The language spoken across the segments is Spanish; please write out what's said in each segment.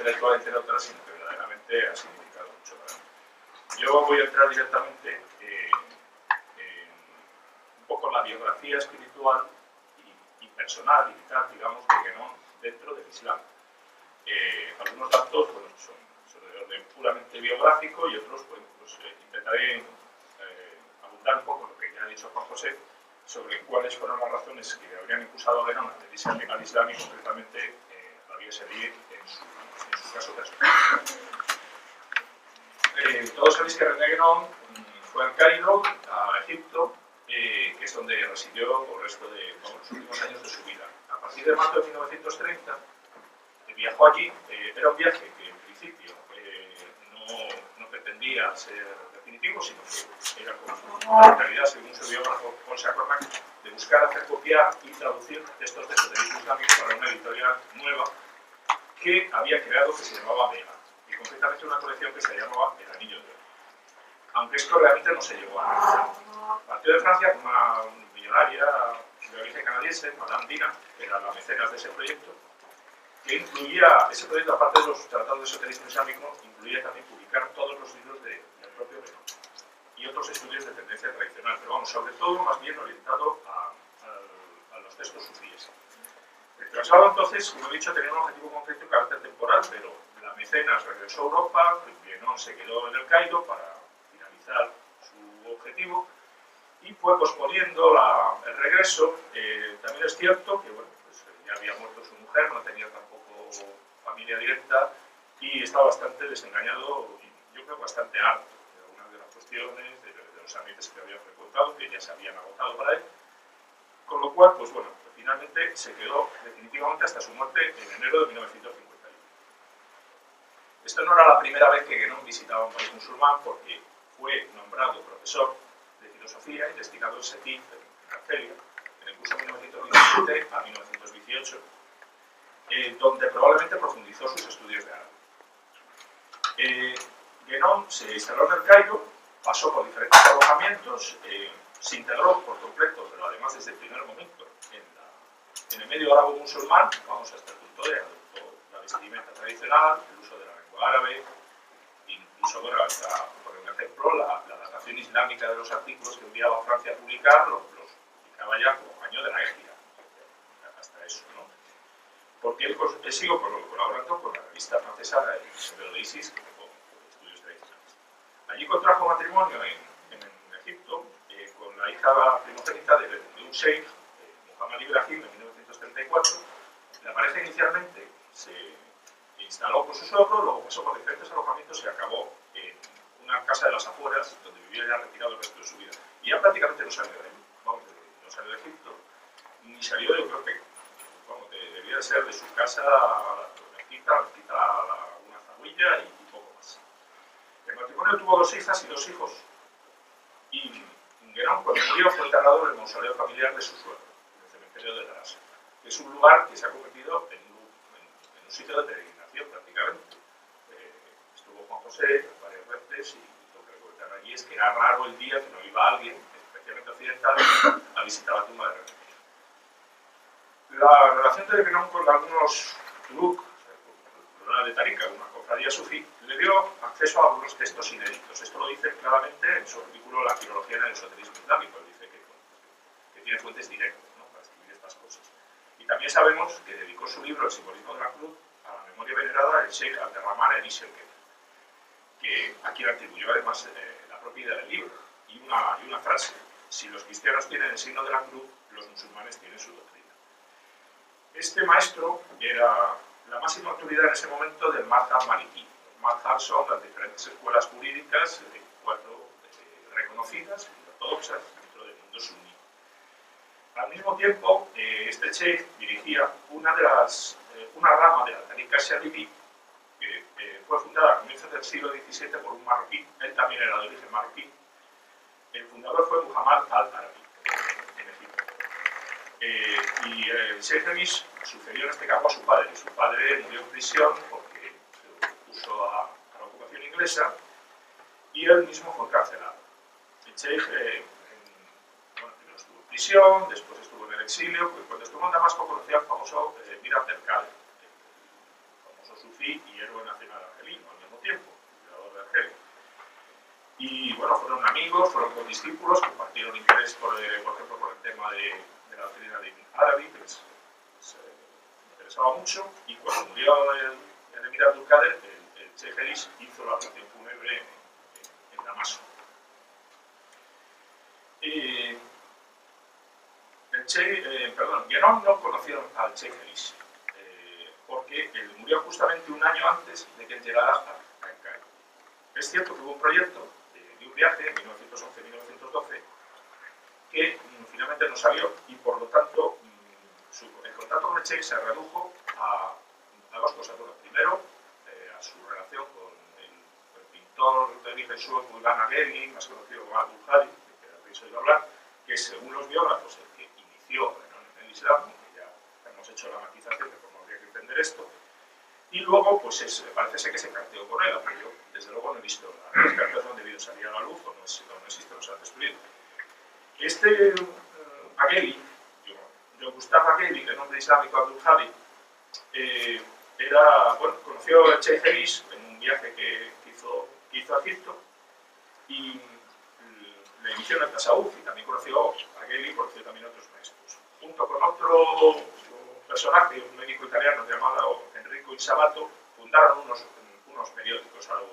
intelectualmente neutra, sino que verdaderamente ha significado mucho para mí. Yo voy a entrar directamente un poco en la biografía espiritual y personal y tal, digamos, de Guénon dentro del Islam. Algunos datos bueno, son de orden puramente biográfico y otros pues intentaré abundar un poco en lo que ya ha dicho Juan José sobre cuáles fueron las razones que habrían impulsado a Guénon a adherirse al Islam y concretamente a la Bioserie en su caso personal. Todos sabéis que René Guénon fue al Cairo, a Egipto, que es donde residió por el resto de los últimos años de su vida. A partir de marzo de 1930 viajó allí. Era un viaje que en principio no pretendía ser definitivo, sino que era como la realidad, según su biógrafo Paul Sacornac, de buscar hacer copiar y traducir textos de esoterismo islámico para una editorial nueva que había creado, que se llamaba Vega, y concretamente una colección que se llamaba El Anillo de Oro. Aunque esto realmente no se llegó a realizar. Partió de Francia con una millonaria de origen canadiense, Madame Dina, que era la mecenas de ese proyecto, que incluía, ese proyecto, aparte de los tratados de esoterismo islámico, incluía también publicar todos los libros del propio Guénon y otros estudios de tendencia tradicional, pero vamos, sobre todo más bien orientado a los textos sufíes. El traslado entonces, como he dicho, tenía un objetivo concreto y carácter temporal, pero la mecenas regresó a Europa, Guénon se quedó en el Cairo para finalizar su objetivo y fue posponiendo el regreso. También es cierto que bueno, pues, ya había muerto su mujer, no tenía tampoco familia directa y estaba bastante desengañado y yo creo bastante harto de algunas de las cuestiones, de los ambientes que había frecuentado, que ya se habían agotado para él. Con lo cual, pues bueno, finalmente se quedó definitivamente hasta su muerte en enero de 1951. Esto no era la primera vez que Guénon visitaba un país musulmán, porque fue nombrado profesor de filosofía y destinado en Setif, en Argelia, en el curso 1917 a 1918, donde probablemente profundizó sus estudios de árabe. Guénon se instaló en el Cairo, pasó por diferentes alojamientos, se integró por completo, pero además desde el primer momento, en el medio árabe musulmán, vamos hasta el punto de adoptó la vestimenta tradicional, el uso de la lengua árabe, incluso, bueno, hasta, por ejemplo, la datación islámica de los artículos que enviaba a Francia a publicar, los publicaba ya como año de la égida, hasta eso, ¿no? Porque él siguió colaborando con la revista francesa de Isis, que con estudios tradicionales. Allí contrajo matrimonio en Egipto con la hija primogénita de un sheikh, Muhammad Ibrahim, en 1934. La pareja inicialmente se instaló con su suegro, luego pasó por diferentes alojamientos y acabó en una casa de las afueras, donde vivía ya retirado el resto de su vida. Y ya prácticamente no salió de ahí, vamos, no salió de Egipto, ni salió, yo creo que, vamos, debía de ser de su casa a la mezquita una zahuilla y poco más. El matrimonio tuvo 2 hijas y 2 hijos. Y Guénon, cuando murió, fue enterrado en el mausoleo familiar de su suegro, en el cementerio de Daras, que es un lugar que se ha convertido en un sitio de peregrinación prácticamente. Estuvo Juan José varias veces y lo que recuerdan allí es que era raro el día que no iba alguien, especialmente occidental, a visitar la tumba de René. La relación de Guénon con algunos turuk, una de Tarika, una cofradía sufí, le dio acceso a algunos textos inéditos. Esto lo dice claramente en su artículo La filología en el esoterismo islámico. Él dice que tiene fuentes directas, ¿no?, para escribir estas cosas. Y también sabemos que dedicó su libro El simbolismo de la cruz a la memoria venerada del Sheikh Abderrahman el Ishelket, a quien atribuyó además la propiedad del libro. Y una frase: si los cristianos tienen el signo de la cruz, los musulmanes tienen su doctrina. Este maestro era la máxima autoridad en ese momento del Madhab Maliki. Los Madhab son las diferentes escuelas jurídicas, 4 reconocidas y ortodoxas dentro del mundo suní. Al mismo tiempo, este sheikh dirigía una rama de la Tarika Shadili, que fue fundada a comienzos del siglo XVII por un marroquí. Él también era de origen marroquí. El fundador fue Muhammad al-Arabi, en Egipto. Y el Sheikh Remis sucedió en este caso a su padre. Su padre murió en prisión porque se opuso a la ocupación inglesa y él mismo fue encarcelado. El Sheikh primero estuvo en prisión, después estuvo en el exilio. Cuando estuvo en Damasco conocía al famoso Mir Abdelkader, el famoso santo sufí y héroe nacional argelino al mismo tiempo, creador de Argelia. Y bueno, fueron amigos, fueron condiscípulos, compartieron interés, por ejemplo, por el tema de la doctrina de Ibn Arabi, que les interesaba mucho, y cuando murió el emir Abdulkader, el Sheikh Elish hizo la oración fúnebre en Damasco. Guénon no conoció al Sheikh Elish, porque él murió justamente un año antes de que él llegara a El Cairo. Es cierto que hubo un proyecto de un viaje en 1911-1912 que finalmente no salió y por lo tanto el contacto con el Sheikh se redujo a dos cosas. Bueno, primero, a su relación con el pintor de Jesús Mulán Agheli, más conocido como Abdul Hadi, que habéis oído hablar, que según los biógrafos el que inició en el Islam, que ya hemos hecho la matización de cómo habría que entender esto, y luego pues parece ser que se carteó con él, aunque yo desde luego no he visto las cartas no han debido salir a la luz o no existen, no se han destruido. Este Agheli, John Gustav Agheli, el nombre islámico Abdul Hadi, conoció a Sheikh Elish en un viaje que hizo a Egipto y le inició en el tasawuf y también conoció a Agheli, conoció también a otros maestros. Junto con otro personaje, un médico italiano llamado Enrico Insabato, fundaron unos periódicos algo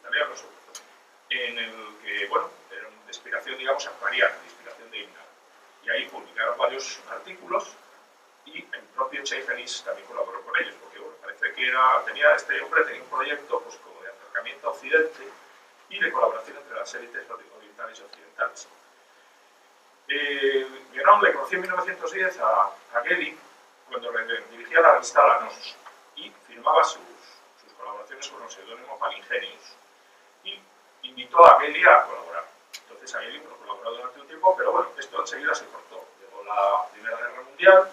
italianos en el que, bueno, eran de inspiración, digamos, acbariana, de inspiración de Ibn Arabi. Y ahí publicaron varios artículos y el propio Sheikh Elish también colaboró con ellos, porque bueno, parece que este hombre tenía un proyecto pues, como de acercamiento a Occidente y de colaboración entre las élites orientales y occidentales. Guénon le conoció en 1910 a Agheli cuando dirigía la revista La Nos y firmaba sus colaboraciones con el seudónimo Palingenius y invitó a Agheli a colaborar. Entonces Agheli colaboró durante un tiempo, pero bueno, esto enseguida se cortó. Llegó la Primera Guerra Mundial,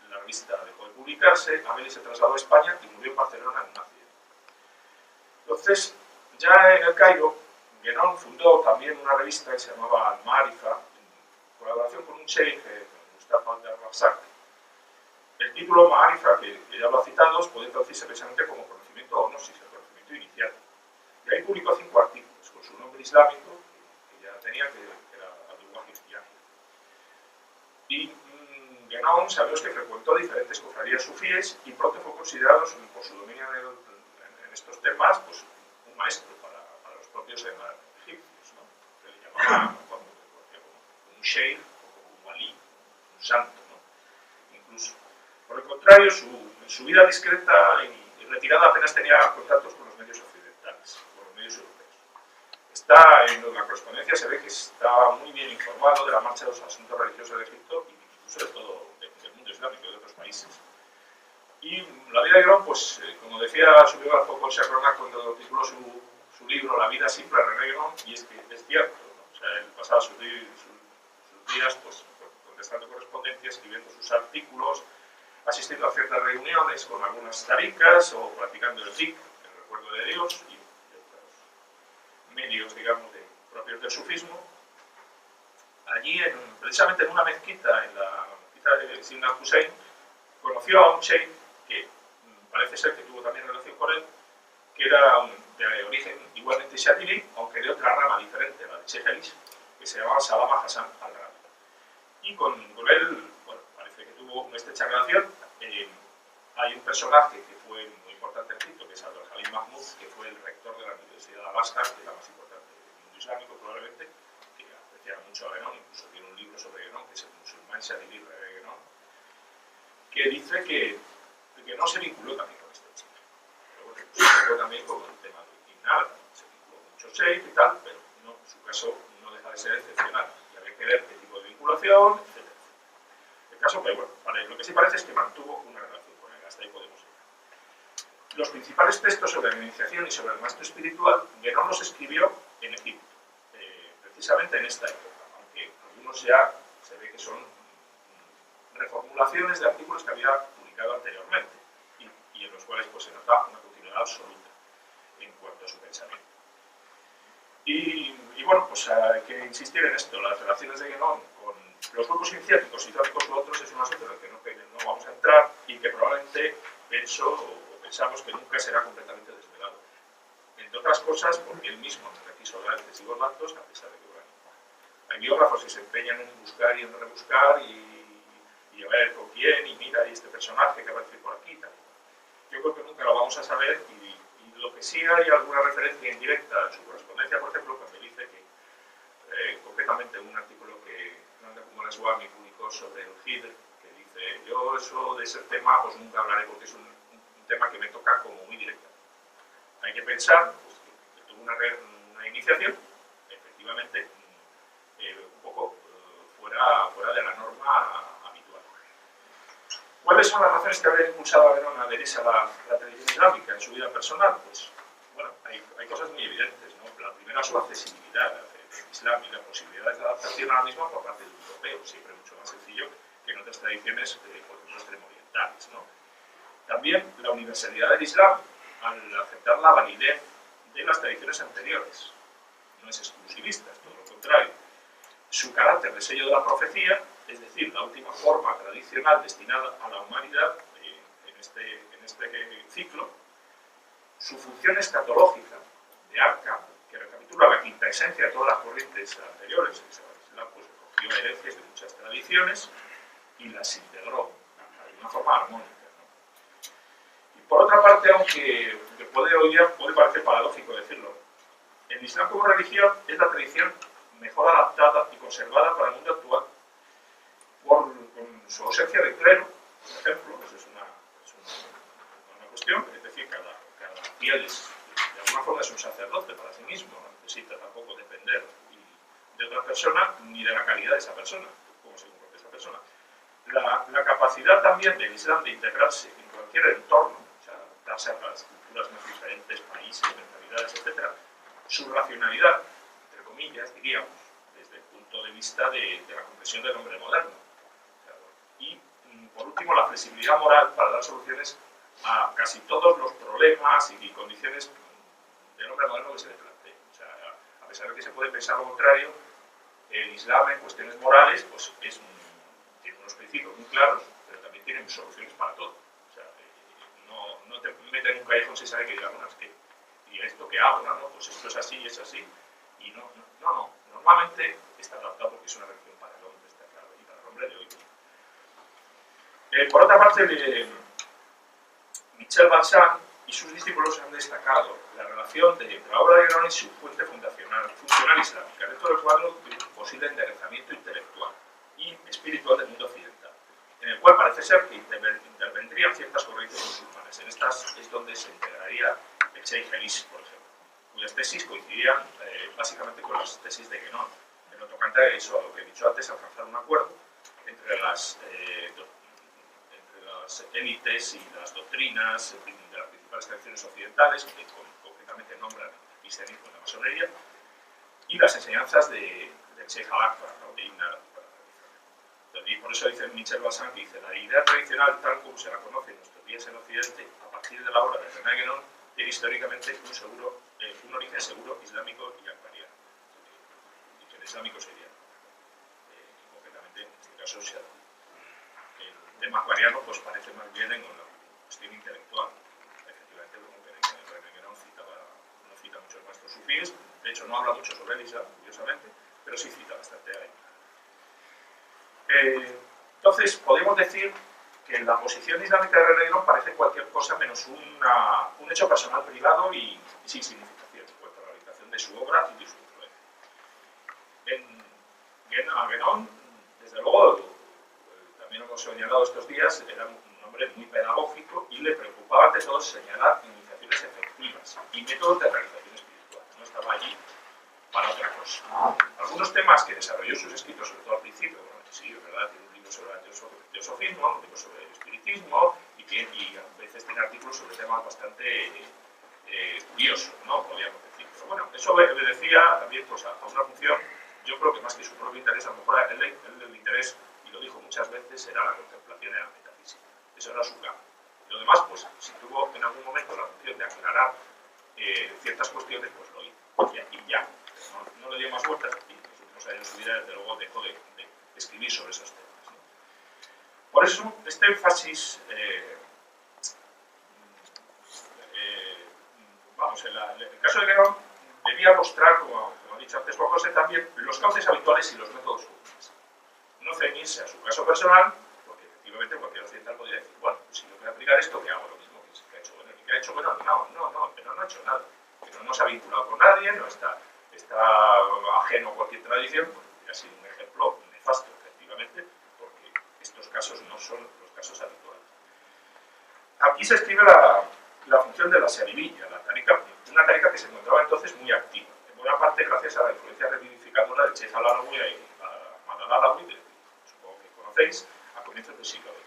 la revista dejó de publicarse, Agheli se trasladó a España y murió en Barcelona en un accidente. Entonces, ya en El Cairo, Guénon fundó también una revista que se llamaba Al-Ma'arifa, en colaboración con un sheikh, Mustafa al-Razzaq. El título Ma'arifa, que ya lo ha citado, puede traducirse precisamente como conocimiento o gnosis, el conocimiento inicial. Y ahí publicó 5 artículos con su nombre islámico, que ya tenía, que era Abdul Wahid Yahya. Y Guénon, sabemos que frecuentó diferentes cofradías sufíes y pronto fue considerado, por su dominio en estos temas, pues, un maestro para los propios egipcios, ¿no? Que le llamaban como un sheikh o como un walí, un santo, ¿no? Incluso. Por el contrario, en su vida discreta y retirada apenas tenía contactos con los medios occidentales, con los medios europeos. En la correspondencia se ve que está muy bien informado de la marcha de los asuntos religiosos de Egipto y incluso de todo del mundo islámico y de otros países. Y la vida de Guénon, pues, como decía su biógrafo Paul Chacronac cuando tituló su libro La vida simple de René Guénon, y es que es cierto, ¿no? O sea, él pasaba sus días pues, contestando correspondencias, escribiendo sus artículos, asistiendo a ciertas reuniones con algunas taricas o practicando el zikr, el recuerdo de Dios, y otros medios, digamos, propios del sufismo. Allí, precisamente en una mezquita, en la mezquita de Sidna Hussein, conoció a un sheikh que parece ser que tuvo también relación con él, que era de origen igualmente shatili, aunque de otra rama diferente, la de Sheikh Elish, que se llamaba Salama Hassan al-Rabi. Y con él, bueno, parece que tuvo una estrecha relación. Hay un personaje que fue muy importante en Egipto, que es Abdul Halim Mahmoud, que fue el rector de la Universidad de Al-Azhar, que es la más importante del mundo islámico probablemente, que apreciaba mucho a Guénon, incluso tiene un libro sobre Guénon, que es el musulmán shatili de Guénon, que dice que no se vinculó también con este chico. Pero bueno, se vinculó también con el tema de Ibn Arabi, se vinculó con muchos sheikh y tal, pero no, en su caso no deja de ser excepcional. Y habría que ver qué tipo de vinculación, etc. El caso, pero bueno, lo que sí parece es que mantuvo una relación con él, hasta ahí podemos ir. Los principales textos sobre la iniciación y sobre el maestro espiritual, Guénon los escribió en Egipto, precisamente en esta época, aunque algunos ya se ve que son reformulaciones de artículos que había publicado anteriormente y en los cuales pues, se nota una continuidad absoluta en cuanto a su pensamiento. Y bueno, pues hay que insistir en esto, las relaciones de Guénon Los grupos iniciáticos, islámicos u otros, es un asunto en el que no vamos a entrar y que probablemente pensamos que nunca será completamente desvelado. Entre otras cosas, porque él mismo no quiso dar excesivos datos, a pesar de que hay biógrafos que se empeñan en buscar y en rebuscar y a ver con quién, y mira, y este personaje que aparece por aquí y tal. Yo creo que nunca lo vamos a saber, y lo que sí hay alguna referencia indirecta en su correspondencia, por ejemplo, cuando dice que, concretamente un artículo que Nanda Kumaraswamy publicó sobre el Hidr, que dice, yo eso de ese tema pues nunca hablaré porque es un tema que me toca como muy directa. Hay que pensar pues, que tuvo una iniciación, efectivamente, un poco fuera de la norma habitual. ¿Cuáles son las razones que habrían impulsado a Guénon a adherirse a la tradición islámica en su vida personal? Pues, bueno, hay cosas muy evidentes, ¿no? La primera es su accesibilidad al Islam y la posibilidad de adaptación a la misma por parte del europeo, siempre mucho más sencillo que en otras tradiciones, por ejemplo, extremo-orientales, ¿no? También la universalidad del Islam, al aceptar la validez de las tradiciones anteriores. No es exclusivista, es todo lo contrario. Su carácter de sello de la profecía, es decir, la última forma tradicional destinada a la humanidad en este ciclo, su función escatológica de arca, que recapitula la quinta esencia de todas las corrientes anteriores, que el Islam pues, recogió herencias de muchas tradiciones y las integró de una forma armónica. ¿No? Y por otra parte, aunque puede parecer paradójico decirlo, el Islam como religión es la tradición mejor adaptada y conservada para el mundo actual con su ausencia de clero, por ejemplo, pues es una cuestión, es decir, cada fiel de alguna forma es un sacerdote para sí mismo, no necesita tampoco depender de otra persona ni de la calidad de esa persona, como se comporta esa persona. La capacidad también del Islam de integrarse en cualquier entorno, o sea, adaptarse a las culturas más diferentes, países, mentalidades, etc., su racionalidad, entre comillas, diríamos, desde el punto de vista de la comprensión del hombre moderno. Y, por último, la flexibilidad moral para dar soluciones a casi todos los problemas y condiciones del hombre moderno que se le plantea. O sea, a pesar de que se puede pensar lo contrario, el Islam en cuestiones morales pues tiene unos principios muy claros, pero también tiene soluciones para todo. O sea, no te meten en un callejón sin saber que digas, bueno, es que y esto que hago, ¿no? Pues esto es así y es así. Y no. Normalmente está adaptado porque es una religión para el hombre, está claro, y para el hombre de hoy. Por otra parte, Michel Balsan y sus discípulos han destacado la relación entre la obra de Guénon y su fuente funcional islámica, dentro del cuadro de un posible enderezamiento intelectual y espiritual del mundo occidental, en el cual parece ser que intervendrían ciertas corrientes musulmanes. En estas es donde se integraría el Sheikh Elis, por ejemplo, cuyas tesis coincidían básicamente con las tesis de Guénon, en lo tocante a eso, a lo que he dicho antes, alcanzar un acuerdo entre las élites y las doctrinas de las principales tradiciones occidentales, que concretamente nombran el cristianismo y la masonería, y las enseñanzas del Sheikh al-Akbar, ¿no? De Ibn al-Arabi. Y por eso dice Michel Balsan que dice la idea tradicional, tal como se la conoce en nuestros días en Occidente, a partir de la obra de René Guénon, tiene históricamente un origen seguro islámico y akbariano. El origen islámico sería, concretamente, en este caso, el tema akbariano pues parece más bien en la cuestión intelectual. Efectivamente, como René Guénon no cita muchos maestros sufíes, de hecho no habla mucho sobre el Islam, curiosamente, pero sí cita bastante ahí. Entonces, podemos decir que la posición islámica de René Guénon parece cualquier cosa menos un hecho personal privado y sin significación en cuanto a la orientación de su obra y de su influencia. A Guénon, desde luego, también hemos señalado estos días, era un hombre muy pedagógico y le preocupaba ante todo señalar iniciaciones efectivas y métodos de realización espiritual. No estaba allí para otra cosa. Algunos temas que desarrolló sus escritos, sobre todo al principio, bueno, sí, es verdad, tiene un libro sobre el teosofismo, un libro sobre el espiritismo y a veces tiene artículos sobre temas bastante curiosos, ¿no? Podríamos decir. Pero bueno, eso obedecía también pues, a una función, yo creo que más que su propio interés, a lo mejor el interés, y lo dijo muchas veces, era la contemplación y la metafísica. Eso era su campo. Y lo demás, pues, si tuvo en algún momento la función de aclarar ciertas cuestiones, pues lo hizo. Y ya. No le dio más vueltas y en los últimos años de su vida, desde luego, dejó de escribir sobre esos temas, ¿no? Por eso, este énfasis, vamos, en el caso de Guerón, debía mostrar, como ha dicho antes Juan José también, los cauces habituales y los métodos comunes. No ceñirse a su caso personal, porque efectivamente cualquier occidental podría decir, bueno, pues si yo quiero aplicar esto, ¿qué hago? Lo mismo que ha hecho bueno. ¿Y qué ha hecho bueno? No, pero no ha hecho nada. Pero no se ha vinculado con nadie, no está ajeno a cualquier tradición, porque ha sido un ejemplo nefasto, efectivamente, porque estos casos no son los casos habituales. Aquí se escribe la función de la serivilla, una tarica que se encontraba entonces muy activa, en buena parte gracias a la influencia revivificadora de Cheikh al-Alawi y Ahmad al-Alawi, que supongo que conocéis, a comienzos del siglo XX.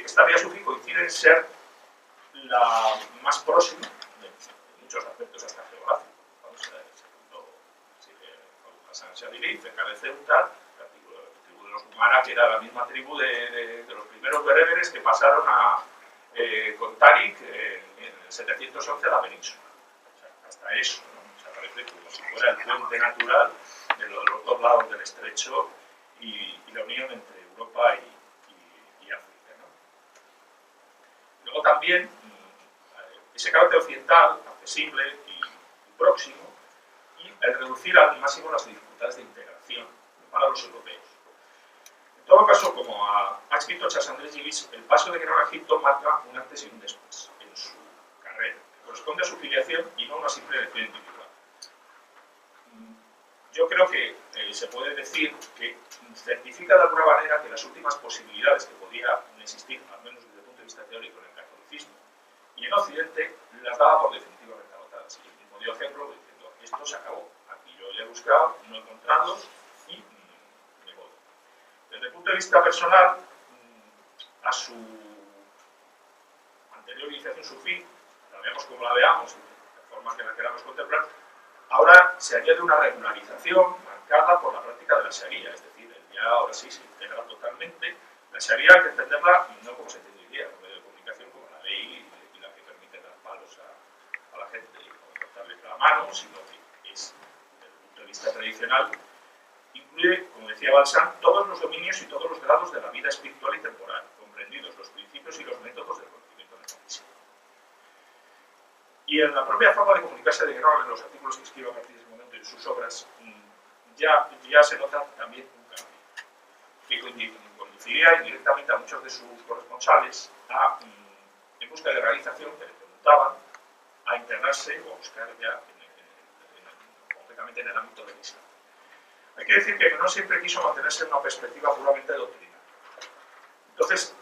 Esta vía sufí coincide en ser la más próxima, en muchos aspectos hasta geográficos. Segundo Abu Hassan Shadili, cerca de Ceuta, la tribu de los Umara, que era la misma tribu de los primeros bereberes que pasaron con Tarik en el 711 a la península. O sea, hasta eso, ¿no? O sea, parece como si fuera el puente natural de los dos lados del estrecho y la unión entre Europa y África, ¿no? Luego también ese carácter occidental, accesible y próximo, y el reducir al máximo las dificultades de integración para los europeos. En todo caso, como ha escrito Charles André Gillis, el paso de Guerón a Egipto marca un antes y un después en su carrera, que corresponde a su filiación y no a una simple elección individual. Yo creo que se puede decir que certifica de alguna manera que las últimas posibilidades que podían existir, al menos desde el punto de vista teórico, en el catolicismo y en Occidente, las daba por definitivamente agotadas. Y el mismo dio ejemplo diciendo, esto se acabó, aquí yo ya he buscado, no he encontrado y me voy. Desde el punto de vista personal, a su anterior iniciación sufí, la veamos como la veamos, de forma que la queramos contemplar, ahora se añade una regularización marcada por la práctica de la sharia, es decir, ya ahora sí se integra totalmente. La sharia hay que entenderla no como se entendería, como medio de comunicación, como la ley y la que permite dar palos a la gente y cortarle la mano, sino que es, desde el punto de vista tradicional, incluye, como decía Balsan, todos los dominios y todos los grados de la vida espiritual y temporal, comprendidos los principios y los métodos del conocimiento metafísico. Y en la propia forma de comunicarse de Guerón, en los artículos que escribe a partir de ese momento y en sus obras, ya se nota también un cambio, que conduciría indirectamente a muchos de sus corresponsales en busca de realización que le preguntaban a integrarse o a buscar ya completamente en el ámbito del Islam. Hay que decir que no siempre quiso mantenerse en una perspectiva puramente doctrinal. Entonces,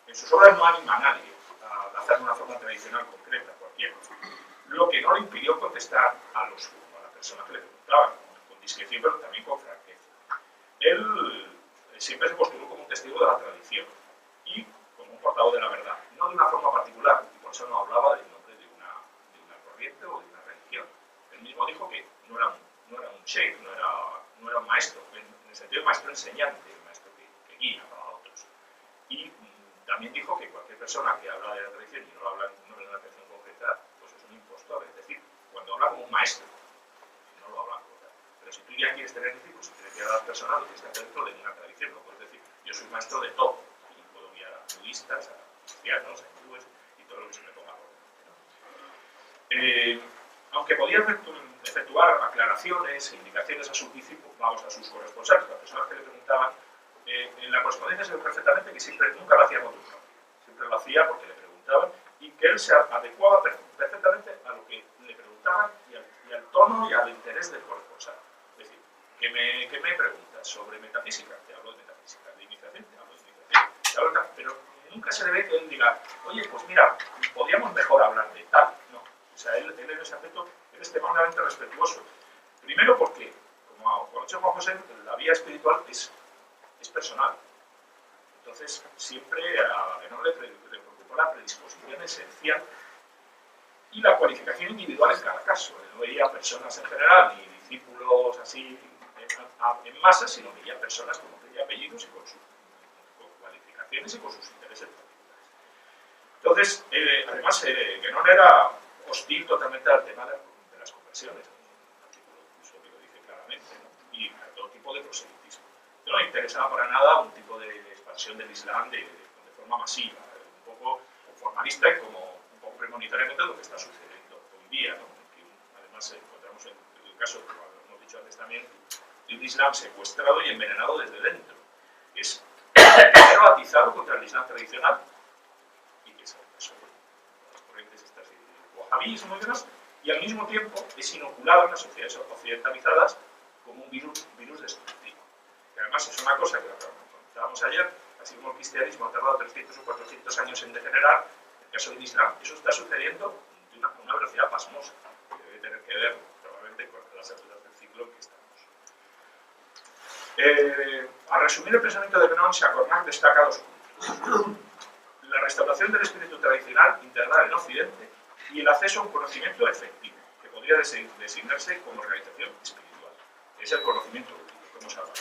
en sus obras no anima a nadie a hacer de una forma tradicional concreta, cualquiera. Lo que no le impidió contestar a las personas que le preguntaban, con discreción, pero también con franqueza. Él siempre se postuló como un testigo de la tradición y como un portador de la verdad, no de una forma particular, y por eso no hablaba del nombre de una corriente o de una religión. Él mismo dijo que no era un sheikh, no era un maestro, en el sentido de maestro enseñante, un maestro que guía para otros. Y también dijo que cualquier persona que habla de la tradición y no habla en una tradición concreta, pues es un impostor. Es decir, cuando habla como un maestro, no lo habla como tal. Pero si tú ya quieres tener discípulos, si quieres guiar a las personas, lo tienes que hacer dentro de una tradición. No puedes decir, yo soy maestro de todo. Y puedo guiar a budistas, a cristianos, a hindúes y todo lo que se me ponga por delante, ¿no? Aunque podía efectuar aclaraciones e indicaciones a sus discípulos, a sus corresponsales, a las personas que le preguntaban, en la correspondencia se ve perfectamente que nunca lo hacía con tu siempre lo hacía porque le preguntaban y que él se adecuaba perfectamente a lo que le preguntaban y al tono y al interés del corresponsal. Es decir, ¿qué me preguntas sobre metafísica? Te hablo de metafísica. ¿De iniciación? Te hablo de iniciación. Pero nunca se le ve que él diga, oye, pues mira, podríamos mejor hablar de tal. No. O sea, él en ese aspecto es extremadamente respetuoso. Primero porque, como ha dicho Juan José, la vía espiritual es personal. Entonces, siempre a Guerón le preocupó la predisposición esencial y la cualificación individual en cada caso. Él no veía personas en general, ni discípulos así en masa, sino veía personas con nombre y apellidos y con cualificaciones y con sus intereses particulares. Entonces, además, Guerón era hostil totalmente al tema de las conversiones. Un artículo incluso que lo dice claramente, ¿no? Y a todo tipo de proselitismo. no le interesaba para nada un tipo de expansión del Islam de forma masiva, un poco formalista y como un poco premonitariamente lo que está sucediendo hoy día, ¿no? Que además encontramos el caso, como hemos dicho antes también, de un Islam secuestrado y envenenado desde dentro. Es primero atizado contra el Islam tradicional y que es eso, las corrientes estas de wahabismo y demás, y al mismo tiempo es inoculado en las sociedades occidentalizadas como un virus destructivo. Y además es una cosa que comentábamos ayer, así como el cristianismo ha tardado 300 o 400 años en degenerar, en el caso del Islam, eso está sucediendo de una velocidad pasmosa, que debe tener que ver probablemente con las alturas del ciclo en que estamos. Al resumir el pensamiento de Guénon, Chacornac destaca dos puntos: la restauración del espíritu tradicional integral en Occidente y el acceso a un conocimiento efectivo, que podría designarse como realización espiritual, que es el conocimiento útil, que hemos hablado,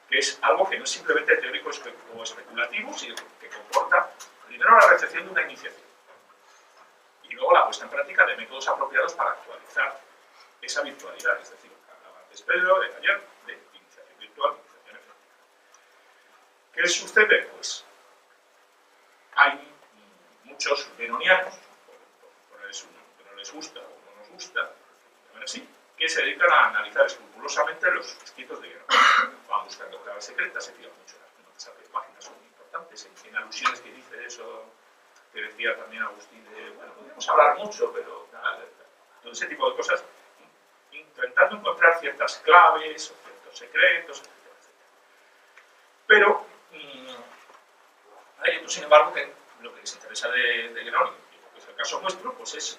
que es algo que no es simplemente teórico o especulativo, sino que comporta primero la recepción de una iniciación y luego la puesta en práctica de métodos apropiados para actualizar esa virtualidad, es decir, hablaba antes Pedro, de ayer, de iniciación virtual, iniciación efectiva. ¿Qué sucede? Pues hay muchos guénonianos, por ponerles un nombre, que no les gusta o no nos gusta, así, que se dedican a analizar escrupulosamente los escritos de Guénon. Van buscando claves secretas, se fijan mucho en las notas de páginas, son muy importantes, en alusiones que dice eso, que decía también Agustín, de, bueno, podríamos hablar mucho, pero todo ese tipo de cosas, intentando encontrar ciertas claves, o ciertos secretos, etc. Pero hay otros, sin embargo, que lo que les interesa de Guénon, que es el caso nuestro, pues es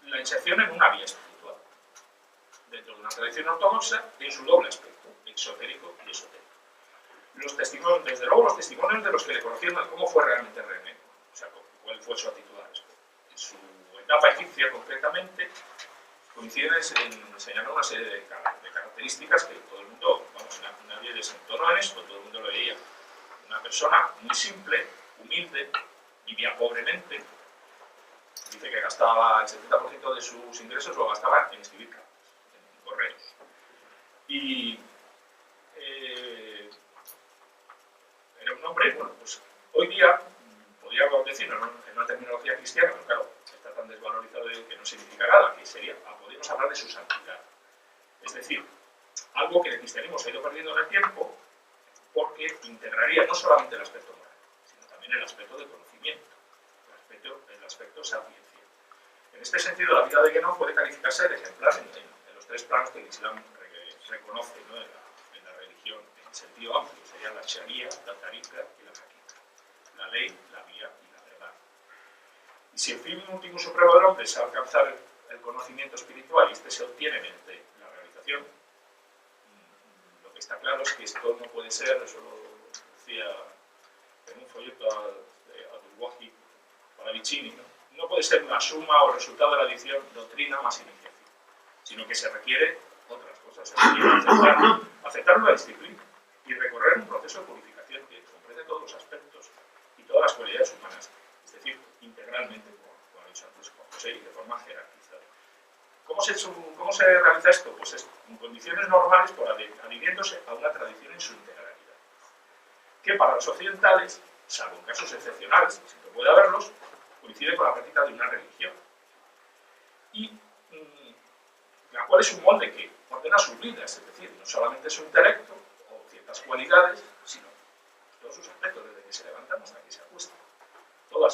la inserción en una vía espiritual, dentro de una tradición ortodoxa, en su doble aspecto, exotérico y esotérico. Los testimonios, desde luego, los testimonios de los que le conocieron cómo fue realmente René, o sea, cuál fue su actitud a esto. En su etapa egipcia, concretamente, coinciden en señalar una serie de características que todo el mundo, vamos, nadie desentonó en esto, todo el mundo lo veía. Una persona muy simple, humilde, vivía pobremente. Dice que gastaba el 70% de sus ingresos, lo gastaba en escribir cartas, en correos. Y era un hombre, bueno, pues hoy día, podríamos decirlo en una terminología cristiana, pero claro, está tan desvalorizado que no significa nada, que sería, podríamos hablar de su santidad. Es decir, algo que el cristianismo se ha ido perdiendo en el tiempo, porque integraría no solamente el aspecto moral, sino también el aspecto de conocimiento, el aspecto sapiencia. En este sentido, la vida de Guénon puede calificarse de ejemplar en los tres planos que el Islam reconoce, ¿no? en la religión, en sentido amplio, serían la sharia, la tariqa y la hakika, la ley, la vía y la verdad. Y si el fin último supremo del hombre es alcanzar el conocimiento espiritual y este se obtiene mediante la realización, lo que está claro es que esto no puede ser, eso lo decía en un folleto de Abdul-Wahid Palavicini, no puede ser una suma o resultado de la adición doctrina más iniciativa, sino que se requiere otras cosas, se requiere aceptar una disciplina y recorrer un proceso de purificación que comprende todos los aspectos y todas las cualidades humanas, es decir, integralmente, como ha dicho antes Juan José, y de forma jerarquizada. ¿Cómo se realiza esto? Pues es en condiciones normales, por adhiriéndose a una tradición en su integralidad, que para los occidentales, salvo en casos excepcionales, si no puede haberlos, coincide con la práctica de una religión. Y la cual es un molde que ordena sus vidas, es decir, no solamente su intelecto o ciertas cualidades, sino todos sus aspectos, desde que se levantan hasta que se acuestan. Todo,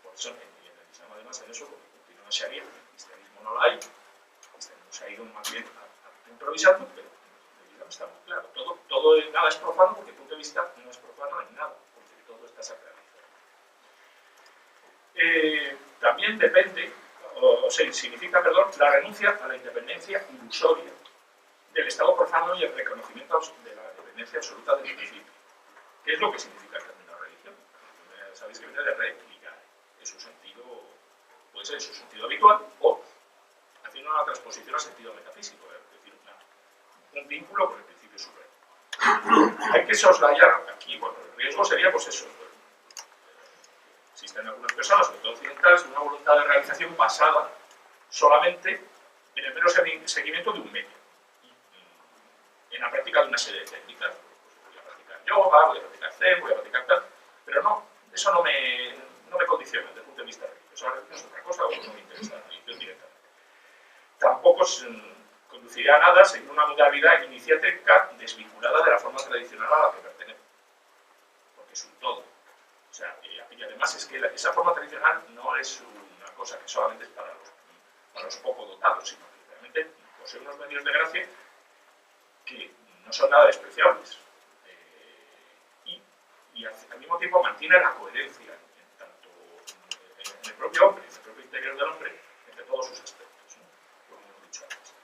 por eso en el Islam además en eso, porque continúa Sharia, en el cristianismo no la hay, el cristianismo se ha ido más bien improvisando, pero en el Islam está muy claro. Nada es profano, porque el punto de vista no es profano en nada, porque todo está sacralizado. También depende, significa, la renuncia a la independencia ilusoria del Estado profano y el reconocimiento de la dependencia absoluta del principio. ¿Qué es lo que significa el término religión? Sabéis que viene de religare, en su sentido, puede ser en su sentido habitual o haciendo una transposición al sentido metafísico, es decir, un vínculo con el principio supremo. Hay que soslayar aquí, bueno, el riesgo sería pues eso. Existen algunas personas, sobre todo occidentales, de una voluntad de realización basada solamente en el mero seguimiento de un medio, en la práctica de una serie de técnicas. practicar. Pues voy a practicar yoga, voy a practicar zen, voy a practicar tal, pero no, eso no me condiciona desde el punto de vista religioso. Ahora es otra cosa, o no me interesa la religión directamente. Tampoco conduciría a nada seguir una modalidad iniciática desvinculada de la forma tradicional a la que pertenece, porque es un todo. O sea, y además es que esa forma tradicional no es una cosa que solamente es para los poco dotados, sino que realmente posee unos medios de gracia que no son nada despreciables. Y al mismo tiempo mantiene la coherencia tanto en el propio hombre, en el propio interior del hombre, entre todos sus aspectos, ¿no? Como hemos dicho antes.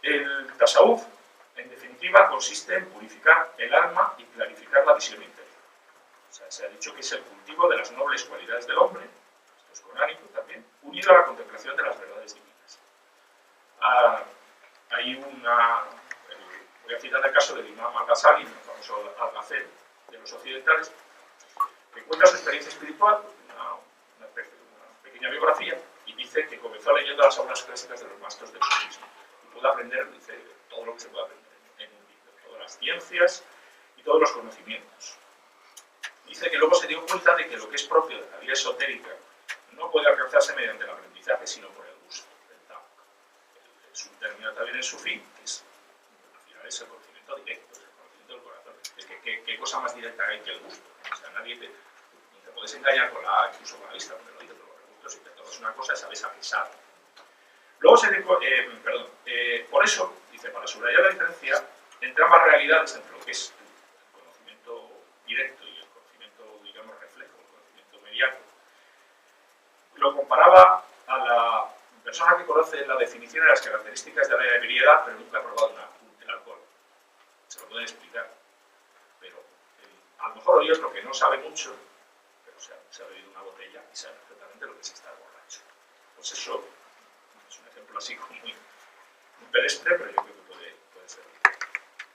El tasawuf, en definitiva, consiste en purificar el alma y clarificar la visión interior. O sea, se ha dicho que es el cultivo de las nobles cualidades del hombre, esto es coránico también, unido a la contemplación de las verdades divinas. Hay voy a citar el caso del imam al-Ghazali, el famoso Al-Ghazali de los occidentales, que cuenta su experiencia espiritual, una pequeña biografía, y dice que comenzó leyendo las obras clásicas de los maestros del sufismo. Y pudo aprender, dice, todo lo que se puede aprender en un libro, todas las ciencias y todos los conocimientos. Dice que luego se dio cuenta de que lo que es propio de la vida esotérica no puede alcanzarse mediante el aprendizaje, sino por el gusto, el tawak. Su término también en sufí, que es, al final es el conocimiento directo, es el conocimiento del corazón. Es que ¿qué cosa más directa hay que el gusto? O sea, nadie te puedes engañar incluso con la vista, donde lo dice, pero con el gusto, si te tomas una cosa, sabes a qué sabe. Luego se dijo, por eso, dice, para subrayar la diferencia entre ambas realidades, entre lo que es el conocimiento directo y el conocimiento, digamos, reflejo, el conocimiento inmediato, lo comparaba a la persona que conoce la definición de las características de la ebriedad, pero nunca ha probado el alcohol. Se lo pueden explicar, pero a lo mejor hay otro que no sabe mucho, pero se ha bebido una botella y sabe perfectamente lo que es estar borracho. Pues eso es un ejemplo así como muy pedestre, pero yo creo que puede ser.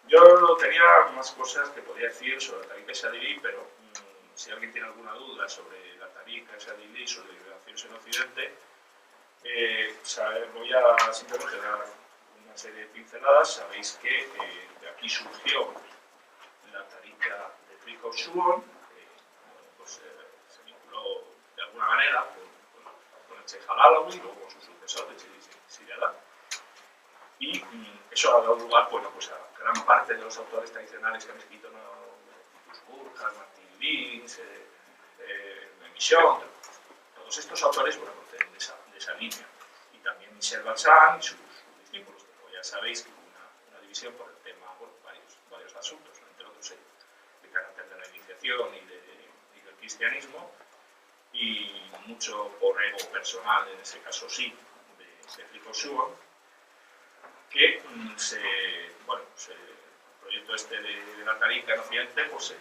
Yo tenía más cosas que podría decir sobre la Tarika Shadili, pero si alguien tiene alguna duda sobre la Tarika Shadili, sobre liberaciones en Occidente, voy a simplemente dar una serie de pinceladas. Sabéis que de aquí surgió la Tarika de Trikov Shuon, pues, se vinculó de alguna manera con el Sheikh al-Alawi, luego con su sucesor, el Siriada. Y eso ha dado lugar, bueno, pues a gran parte de los autores tradicionales que han escrito, ¿no? Burkhardt, Martin Lins, Michon, todos estos autores, bueno, proceden de esa línea. Y también Michel Balsan y sus discípulos, pero ya sabéis que hubo una división por el tema, bueno, varios asuntos, ¿no? Entre otros de carácter de la iniciación y del cristianismo, y mucho por ego personal, en ese caso sí, de Trikov Shuon, que el proyecto este de la Tarika en Occidente pues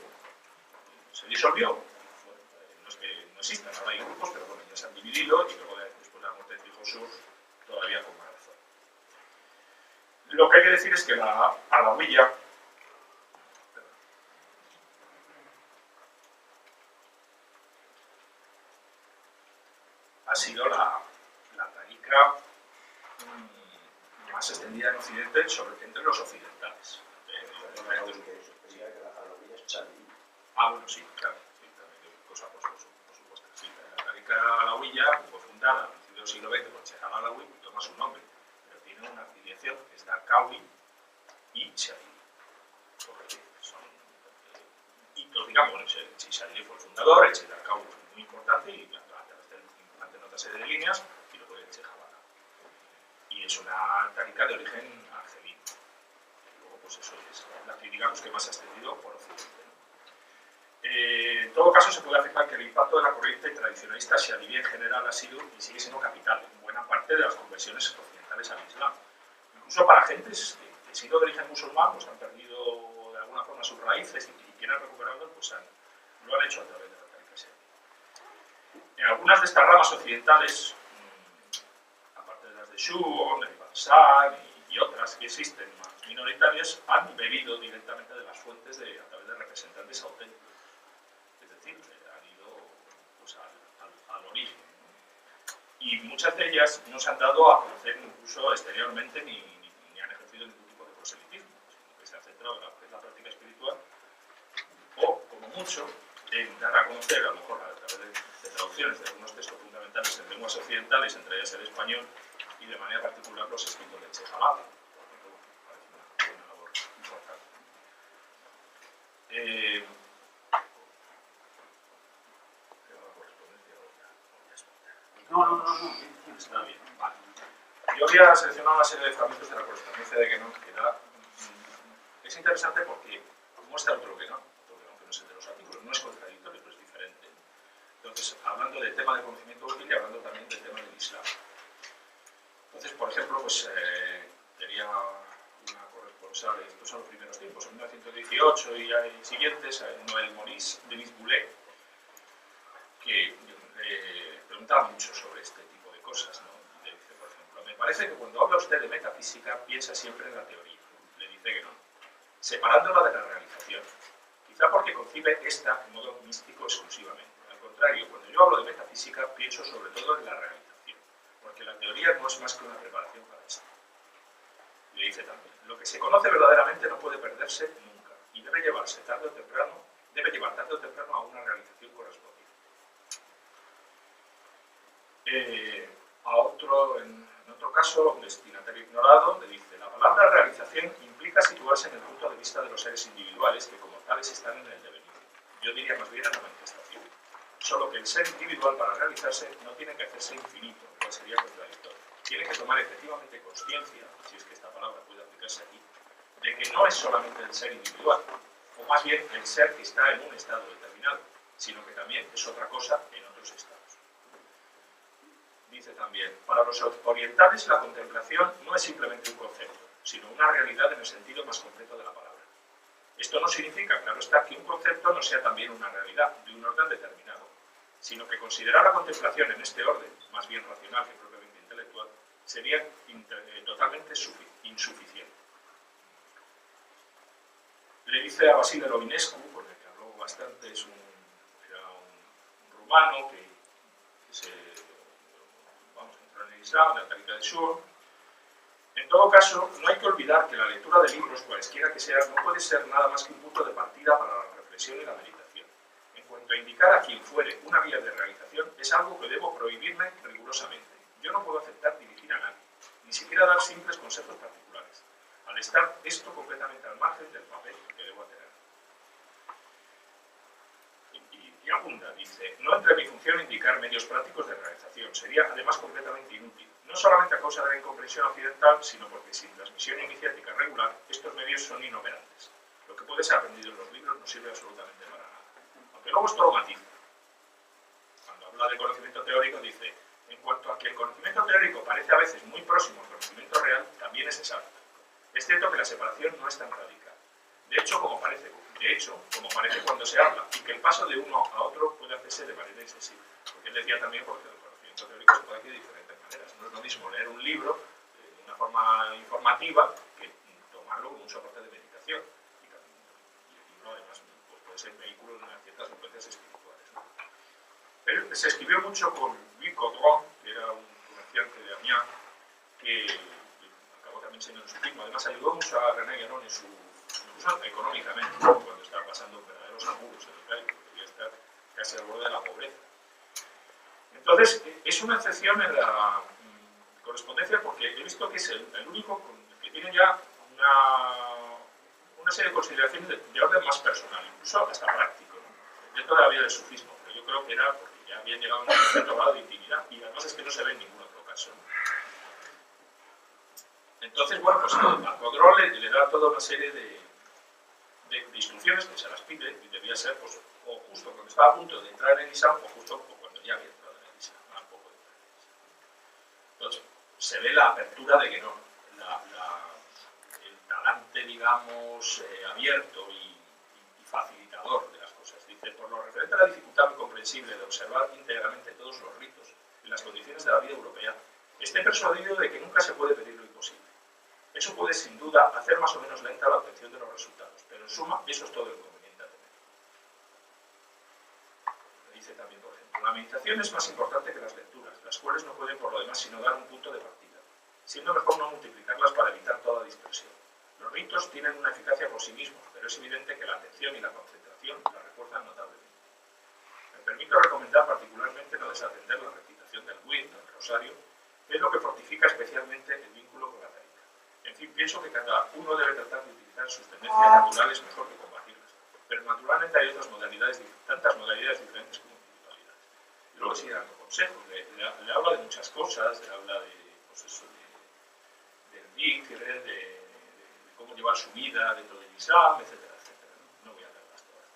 se disolvió. Bueno, no es que no existan, ahora hay grupos, pero bueno, ya se han dividido y luego después de la muerte de Trikov Shuon todavía con más razón. Lo que hay que decir es que la Alawiyya ha sido la Tarika más extendida en Occidente, entre los occidentales. Bueno, sí, claro, sí, también cosa por supuesto. Sí, la Tarika Alawiyya fue fundada a principios del siglo XX por Sheikh al-Alawi y toma su nombre, pero tiene una afiliación que es Darqawi y Shadili. Son hitos, digamos, bueno, Shadili fue el fundador, el Sheikh Darqawi fue muy importante y ante otra serie de líneas, y luego el Sheikh al-Alawi. Y es una Tarika de origen argelino. Luego, pues eso es la que, digamos, que más ha extendido por Occidente. En todo caso, se puede afirmar que el impacto de la corriente tradicionalista shadili en general ha sido y sigue siendo capital en buena parte de las conversiones occidentales al Islam. Incluso para gentes que siendo de origen musulmán pues han perdido de alguna forma sus raíces y quieren recuperarlas, pues lo han hecho a través de la Tarika shadili. En algunas de estas ramas occidentales, aparte de las de Shuon, de Balsan y otras que existen más minoritarias, han bebido directamente de las fuentes a través de representantes auténticos. Han ido pues, al origen, ¿no? Y muchas de ellas no se han dado a conocer incluso exteriormente ni han ejercido ningún tipo de proselitismo, sino que se hacen centrado en la práctica espiritual, o, como mucho, en dar a conocer, a lo mejor a través de traducciones de algunos textos fundamentales en lenguas occidentales, entre ellas el español, y de manera particular los escritos de Che Guevara. Parece una labor importante. No. Está bien, vale. Yo había seleccionado una serie de fragmentos de la correspondencia de Guénon que es interesante porque muestra otro Guénon, que no es el de los artículos, no es contradictorio, pero es diferente. Entonces, hablando del tema del conocimiento útil y hablando también del tema del Islam. Entonces, por ejemplo, pues tenía una corresponsal, estos son los primeros tiempos, en 1918 y siguientes, Noël Maurice Denis Boulet, que preguntaba mucho sobre este tipo de cosas, ¿no? Le dice, por ejemplo, me parece que cuando habla usted de metafísica piensa siempre en la teoría. Le dice que no, separándola de la realización. Quizá porque concibe esta en modo místico exclusivamente. Al contrario, cuando yo hablo de metafísica pienso sobre todo en la realización, porque la teoría no es más que una preparación para esto. Le dice también, lo que se conoce verdaderamente no puede perderse nunca y debe llevar tarde o temprano a una realización correspondiente. En otro caso, un destinatario ignorado le dice, la palabra realización implica situarse en el punto de vista de los seres individuales que como tales están en el devenir. Yo diría más bien en la manifestación. Solo que el ser individual para realizarse no tiene que hacerse infinito, lo cual sería contradictorio. Tiene que tomar efectivamente consciencia, si es que esta palabra puede aplicarse aquí, de que no es solamente el ser individual, o más bien el ser que está en un estado determinado, sino que también es otra cosa en otros estados. Dice también, para los orientales la contemplación no es simplemente un concepto, sino una realidad en el sentido más completo de la palabra. Esto no significa, claro está, que un concepto no sea también una realidad de un orden determinado, sino que considerar la contemplación en este orden, más bien racional que propiamente intelectual, sería totalmente insuficiente. Le dice a Vasile Lovinescu, con el que habló bastante, era un rumano que entró en el Islam, en la Tariqa de Shur. En todo caso, no hay que olvidar que la lectura de libros, cualesquiera que sean, no puede ser nada más que un punto de partida para la reflexión y la meditación. En cuanto a indicar a quien fuere una vía de realización, es algo que debo prohibirme rigurosamente. Yo no puedo aceptar dirigir a nadie, ni siquiera dar simples consejos particulares, al estar esto completamente al margen del papel que debo tener. Y abunda, dice, no entra en mi función indicar medios prácticos de realización, sería además completamente inútil, no solamente a causa de la incomprensión occidental, sino porque sin transmisión iniciática regular, estos medios son inoperantes. Lo que puede ser aprendido en los libros no sirve absolutamente para nada. Aunque luego esto lo matiza. Cuando habla de conocimiento teórico dice, en cuanto a que el conocimiento teórico parece a veces muy próximo al conocimiento real, también es exacto. Es cierto que la separación no es tan radical. De hecho, como parece cuando se habla, y que el paso de uno a otro puede hacerse de manera insensible. Porque él decía también, porque el conocimiento teórico se puede hacer de diferentes maneras. No es lo mismo leer un libro de una forma informativa que tomarlo como un soporte de meditación. Y el libro, además, pues puede ser vehículo de ciertas influencias espirituales, ¿no? Pero se escribió mucho con Louis Caudron, que era un comerciante de Amiens, que acabó también siendo en su firma. Además, ayudó mucho a René Guénon en incluso económicamente, cuando estaba pasando verdaderos apuros en el país, porque quería estar casi al borde de la pobreza. Entonces, es una excepción en la correspondencia porque he visto que es el único que tiene ya una serie de consideraciones de orden más personal, incluso hasta práctico, ¿no? Dentro de la vida del sufismo, pero yo creo que era porque ya habían llegado a un cierto grado de intimidad y además es que no se ve en ningún otro caso, ¿no? Entonces, bueno, pues a Caudron le da toda una serie de instrucciones que se las pide y debía ser, pues, o justo cuando estaba a punto de entrar en el Islam o justo cuando ya había entrado en el Islam, tampoco de entrar en el Islam. Entonces, se ve la apertura de que no, el talante, digamos, abierto y facilitador de las cosas. Dice, por lo referente a la dificultad incomprensible de observar íntegramente todos los ritos y las condiciones de la vida europea, esté persuadido de que nunca se puede pedir lo imposible. Eso puede, sin duda, hacer más o menos lenta la obtención de los resultados, pero en suma, eso es todo lo conveniente a tener. Dice también, por ejemplo, la meditación es más importante que las lecturas, las cuales no pueden, por lo demás, sino dar un punto de partida, siendo mejor no multiplicarlas para evitar toda dispersión. Los Los ritos tienen una eficacia por sí mismos, pero es evidente que la atención y la concentración la refuerzan notablemente. Me permito recomendar particularmente no desatender la recitación del WIT, del rosario, que es lo que fortifica especialmente el vínculo con la caridad. En fin, pienso que cada uno debe tratar de utilizar sus tendencias naturales mejor que combatirlas, pero naturalmente hay otras modalidades, tantas modalidades diferentes como individualidades. Y luego sigue dando consejos, le habla de muchas cosas, le habla de, pues eso, del dhikr, de cómo llevar su vida dentro del Islam, etcétera, etcétera. No voy a leerlas todas.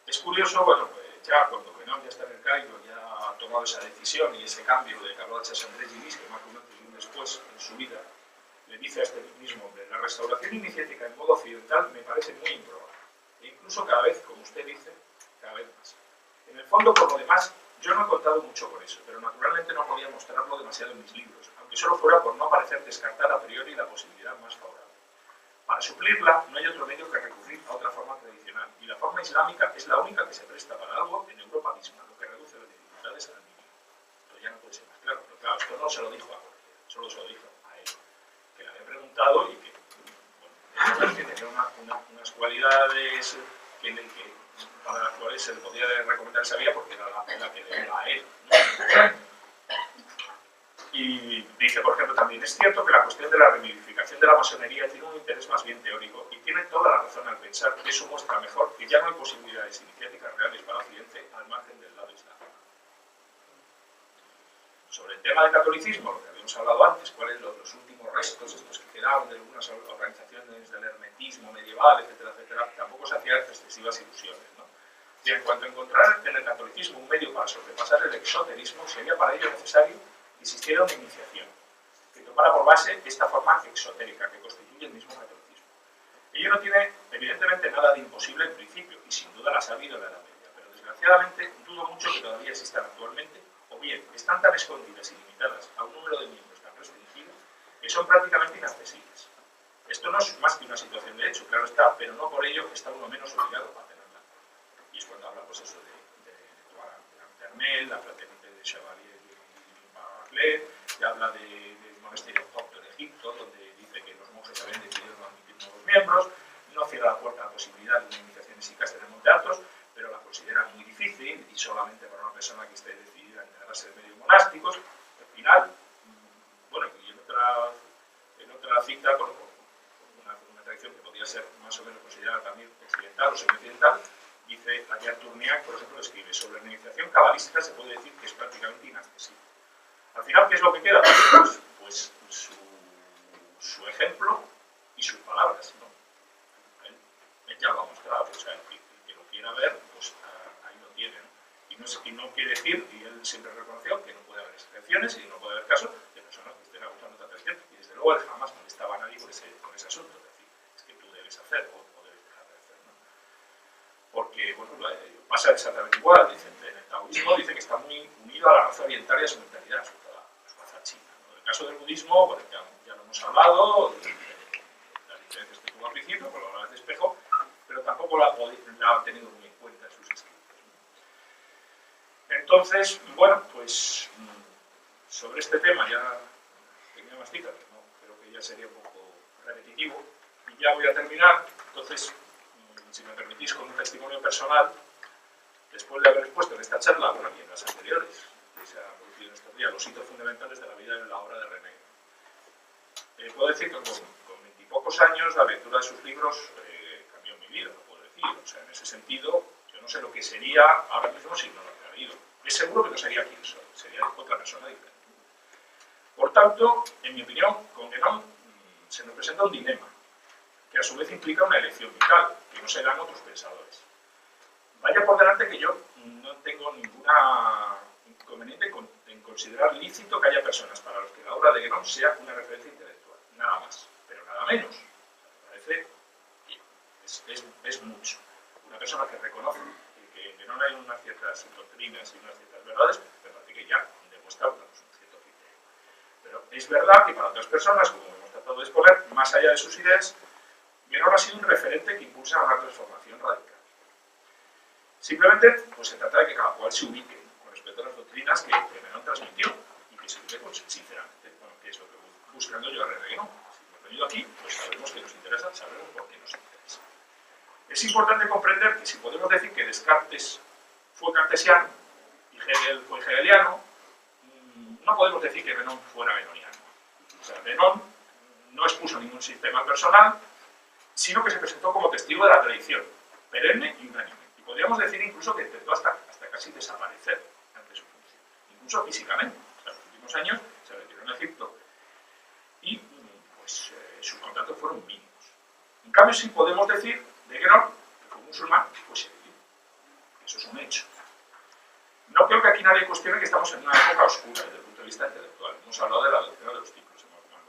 Es curioso, bueno, ya cuando Renan ya está en el Cairo, ya ha tomado esa decisión y ese cambio de Carlo H. André Gilis, que marca un antes y un después en su vida, le dice a este mismo hombre: la restauración iniciática en modo occidental me parece muy improbable, e incluso cada vez, como usted dice, cada vez más. En el fondo, por lo demás, yo no he contado mucho con eso, pero naturalmente no podía mostrarlo demasiado en mis libros, aunque solo fuera por no parecer descartar a priori la posibilidad más favorable. Para suplirla, no hay otro medio que recurrir a otra forma tradicional, y la forma islámica es la única que se presta para algo en Europa misma, lo que reduce las dificultades al mínimo. Esto ya no puede ser más claro, pero claro, esto no se lo dijo a Jorge, solo se lo dijo a él, que le había preguntado y que, bueno, que tenía unas cualidades para las cuales se le podía recomendar sabía porque era la que le iba a él, ¿no? Y dice, por ejemplo, también es cierto que la cuestión de la ramificación de la masonería tiene un interés más bien teórico y tiene toda la razón al pensar que eso muestra mejor que ya no hay posibilidades iniciáticas reales para Occidente al margen del lado islámico. Sobre el tema del catolicismo, lo que habíamos hablado antes, cuáles los últimos restos estos que quedaban de algunas organizaciones del hermetismo medieval, etcétera, etcétera, tampoco se hacían excesivas ilusiones, ¿no? Y en cuanto a encontrar en el catolicismo un medio para sobrepasar el exoterismo, sería para ello necesario que existiera una iniciación que tomara por base esta forma exotérica que constituye el mismo catolicismo. Ello no tiene, evidentemente, nada de imposible en principio, y sin duda las ha habido en la Edad Media, pero desgraciadamente dudo mucho que todavía existan actualmente, o bien están tan escondidas y limitadas a un número de miembros tan restringido que son prácticamente inaccesibles. Esto no es más que una situación de hecho, claro está, pero no por ello está uno menos obligado a tenerla. Y es cuando habla, pues eso, de Armel, la fraternidad de Chevalier y habla del monasterio copto de Egipto, donde dice que los monjes habían decidido no admitir nuevos miembros, no cierra la puerta a la posibilidad de una iniciación exicas en el Monte Athos, pero la considera muy difícil y solamente para una persona que esté decidida a integrarse en medios monásticos. Al final, bueno, y en otra cita, con una tradición que podría ser más o menos considerada también occidental o semi-occidental, dice Ayar Tourniac, por ejemplo, escribe: sobre la iniciación cabalística se puede decir que es prácticamente inaccesible. Al final, ¿qué es lo que queda? Pues su ejemplo y sus palabras, ¿no? Él ya lo ha mostrado, o sea, el que lo quiera ver, pues ahí lo tiene, ¿no? Y no quiere decir, y él siempre reconoció, que no puede haber excepciones y no puede haber casos de personas que estén abusando de otra tradición, y desde luego él jamás molestaba a nadie con ese asunto, es decir, es que tú debes hacer o debes dejar de hacer, ¿no? Porque, bueno, pasa exactamente igual, dicen, en el taoísmo dice que está muy unido a la raza oriental y a su mentalidad, en el caso del budismo, bueno, ya lo hemos hablado, de las diferencias que tuvo al principio, con la de espejo, pero tampoco la ha tenido muy en cuenta en sus escritos. Entonces, bueno, pues sobre este tema ya tenía más citas, pero no, creo que ya sería un poco repetitivo, y ya voy a terminar. Entonces, si me permitís, con un testimonio personal, después de haber expuesto en esta charla, bueno, y en las anteriores, que se ha producido en estos días, los hitos fundamentales de la vida y de la obra de René. Puedo decir que con 20 y pocos años la lectura de sus libros cambió mi vida, lo puedo decir. O sea, en ese sentido, yo no sé lo que sería ahora mismo si no lo hubiera leído. Es seguro que no sería quien soy, sería otra persona diferente. Por tanto, en mi opinión, con Guénon se nos presenta un dilema, que a su vez implica una elección vital, que no se dan otros pensadores. Vaya por delante que yo no tengo ninguna inconveniente en considerar lícito que haya personas para los que la obra de Guénon sea una referencia intelectual, nada más, pero nada menos. Me parece es mucho. Una persona que reconoce que en Guénon hay unas ciertas doctrinas y unas ciertas verdades, me parece que ya demuestra un cierto criterio. Pero es verdad que para otras personas, como hemos tratado de exponer, más allá de sus ideas, Guénon ha sido un referente que impulsa una transformación radical. Simplemente, pues se trata de que cada cual se ubique con respecto a las doctrinas que Guénon transmitió y que escribe, pues, sinceramente, bueno, ¿qué es lo que buscando yo a Guénon? Si hemos venido aquí, pues sabremos que nos interesa, sabremos por qué nos interesa. Es importante comprender que si podemos decir que Descartes fue cartesiano y Hegel fue hegeliano, no podemos decir que Guénon fuera guénoniano. O sea, Guénon no expuso ningún sistema personal, sino que se presentó como testigo de la tradición, perenne y unánime. Y podríamos decir incluso que intentó hasta casi desaparecer ante su función, incluso físicamente. O sea, en los últimos años se retiró en Egipto y pues, sus contactos fueron mínimos. En cambio, sí podemos decir de Guénon que fue musulmán y fue seguido. Eso es un hecho. No creo que aquí nadie cuestione que estamos en una época oscura desde el punto de vista intelectual. Hemos hablado de la doctrina de los ciclos, hemos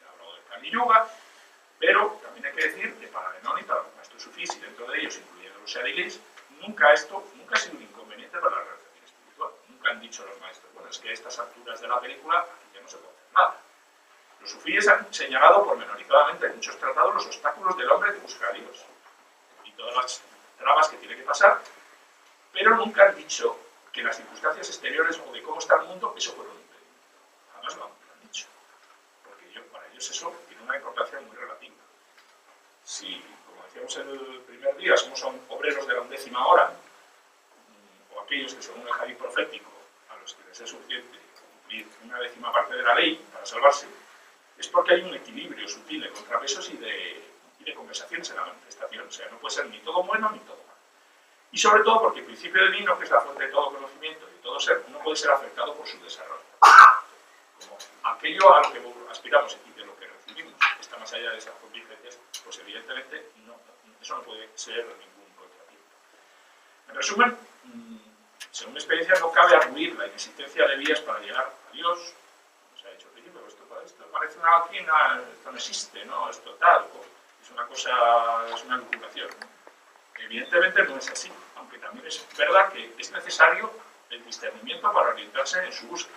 hablado del Kali Yuga, pero también hay que decir que para Guénon y para los maestros sufís, y dentro de ellos, incluyendo los Shadilis, nunca ha sido un inconveniente para la realización espiritual. Nunca han dicho los maestros, bueno, es que a estas alturas de la película aquí ya no se puede hacer nada. Los sufíes han señalado pormenorizadamente en muchos tratados los obstáculos del hombre que busca a Dios y todas las trabas que tiene que pasar, pero nunca han dicho que las circunstancias exteriores o de cómo está el mundo, eso fuera un impedimento. Jamás lo han dicho. Porque para ellos eso tiene una importancia muy relativa. Si, como decíamos en el primer día, somos obreros de la 11ª hora, o aquellos que según el hadith profético, a los que les es suficiente cumplir una 10ª parte de la ley para salvarse, es porque hay un equilibrio sutil de contrapesos y de conversaciones en la manifestación. O sea, no puede ser ni todo bueno ni todo malo. Y sobre todo porque el principio divino, que es la fuente de todo conocimiento y de todo ser, no puede ser afectado por su desarrollo. Como aquello a lo que aspiramos y de lo que recibimos está más allá de esas contingencias, pues evidentemente eso no puede ser ningún contratiempo. En resumen, según mi experiencia, no cabe arguir la inexistencia de vías para llegar a Dios. Como se ha dicho al principio, esto parece una doctrina, esto no existe, ¿no? Esto tal, es una cosa, es una elucubración, ¿no? Evidentemente no es así, aunque también es verdad que es necesario el discernimiento para orientarse en su búsqueda,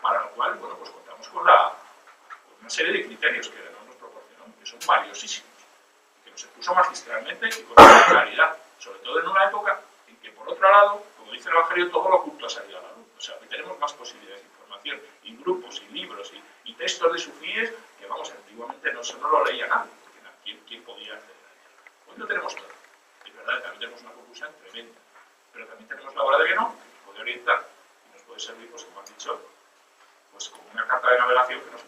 para lo cual, bueno, pues contamos con una serie de criterios que nos proporcionan, que son valiosísimos, que nos expuso magistralmente y con mucha claridad, sobre todo en una época en que, por otro lado, como dice el Evangelio, todo lo oculto ha salido a la luz. O sea, que tenemos más posibilidades de información, y grupos, y libros, y textos de sufíes que, vamos, antiguamente no lo leía nadie, porque ¿quién podía acceder a ello? Hoy lo tenemos todo. Es verdad, también tenemos una confusión tremenda, pero también tenemos la obra de Guénon, que nos puede orientar y nos puede servir, pues como han dicho, pues como una carta de navegación que nos